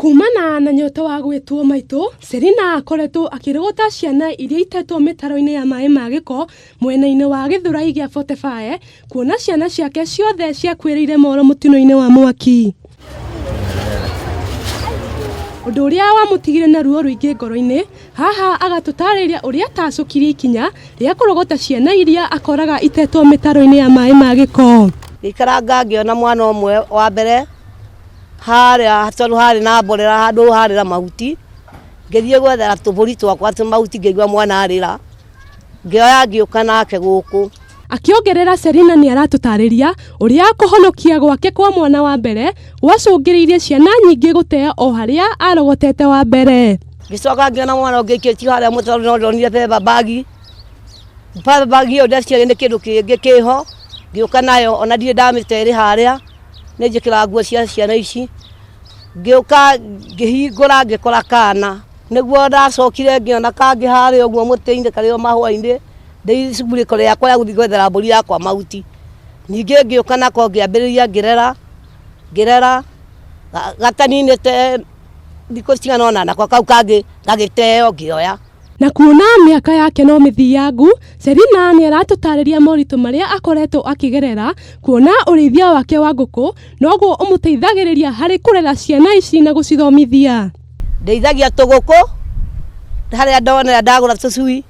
Kumana na nyoto wa gwitwo maitu, Celina akoretwo akirogota ciana iria itetwo mitaro-ini ya maai ma giko mwena-ini wa Githurai gia 45 kuona ciana ciake ciothe ciakwirire moro mutino-ini wa mwaki. Undu uria wamutigire na ruo ruingi ngoro-ini, haha agatutariria uria tacukiri ikinya ria kurogota ciana iria akoraga itetwo mitaro-ini ya maai ma giko. Ikaranga ngiona mwana umwe wa mbere haria hatoru hari na mborera handu harira mahuti ngithie gwethera tuburi twakwa tu mahuti ngigwa mwana arira ngioya ngiuka nake guku. Akiongerera Celina ni aratutariria uria kuhonokia gwake kwa mwana wa mbere gwacungiriirie ciana nyingi guteo o haria arogotete wa mbere. Gicoka ngiona mwana ungikitio haria mutaru no ndonire beba bagi yo ndaciare ni kindu kingi kiho ngiuka nayo ona ndire ndamiteri haria nejikira nguo cia ciana ici ngiuka ngihingura ngikora kana niguo ndacokire ngiona kangi haria uguo muteithia kario mahwa-ini ndi cuguri kore yakwa ya guthi gwethera mburi yakwa mahuti ningi ngiuka nako ngiambiriria ngirera gataninite ndiko cigana ona nako kau kangi ngagiteo ngioya. Na kuona miaka yake no mithiangu, Celina ni aratutariria moritu maria akoretwo akigerera kuona urithia wake wa nguku noguo umuteithagiriria hari kurera ciana ici na gucithomithia. Ndeithagia tuguku haria ndonera ndagura tucui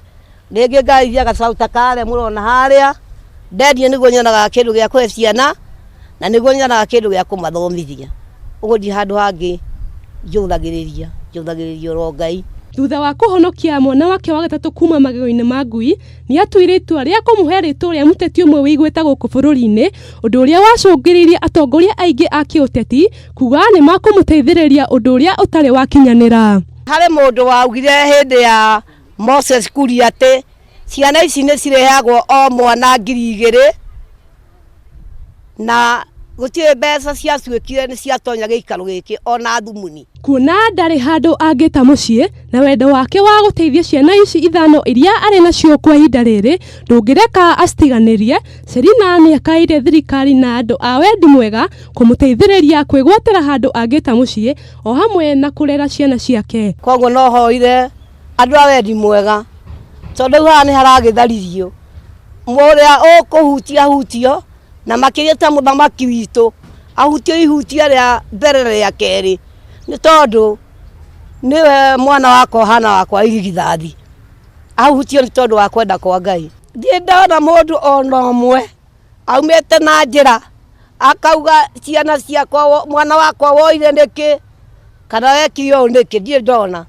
ningi ngaithia gacauta kare murona haria ndendia niguo nyonaga kindu gia kwe ciana na niguo nyonaga kindu gia kumathomithia uguo ndi handu hangi njuthagiriria ro Ngai. Thutha wa kuhonokia mwana wake wa gatatu kuma magego-ini ma ngui ni atuire itua ria kumuhe ritwa ria muteti umwe wigweta guku bururi-ini undu uria wacungiriirie atongoria aingi a kiuteti kuga ni makumuteithiriria undu uria utari wakinyanira. Hari mundu waugire hindi ya Moses Kuria ati ciana ici ni cirehagwo o mwana 2,000 na gutire mbeca ciacuikire ni ciatonya giikaro giki ona thumuni. Kuona ndari handu angita mucii na wendo wake wa guteithia ciana ici ithano iria ari nacio kwa ihinda riri ndungireka acitiganirie, Celina ni akaire thirikari na andu a wendi mwega kumuteithiriria kwigwatira handu angita mucii o hamwe na kurera ciana ciake. Koguo no hoire andu a wendi mwega tondu haha ni haragitharirio muria ukuhutia hutio na makiria ta muthamaki witu ahutio ihutia ria mbere ria keri ni tondu niwe mwana wako hana wakwa igithathi ahutio ni tondu wa kwenda kwa Ngai. Ndie ndona mundu ona omwe aumete na njira akauga ciana ciakwa mwana wakwa woire ndiki kana wekio ndiki ndie ndona.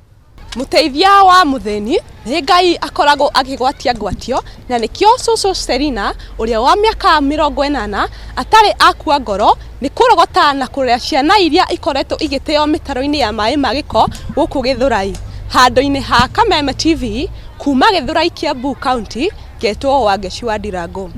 Muteithia wa muthini ni Ngai akoragwo agigwatia ngwatio na nikio cucu Celina uria wa miaka mirongo 80 atari akua ngoro ni kurogota na kurera ciana iria ikoretwo igiteo mitaro-ini ya maai ma giko guku Githurai. Handu-ini ha Kameme TV kuma Githurai Kiambu County getwo Wangeci wa Ndirango.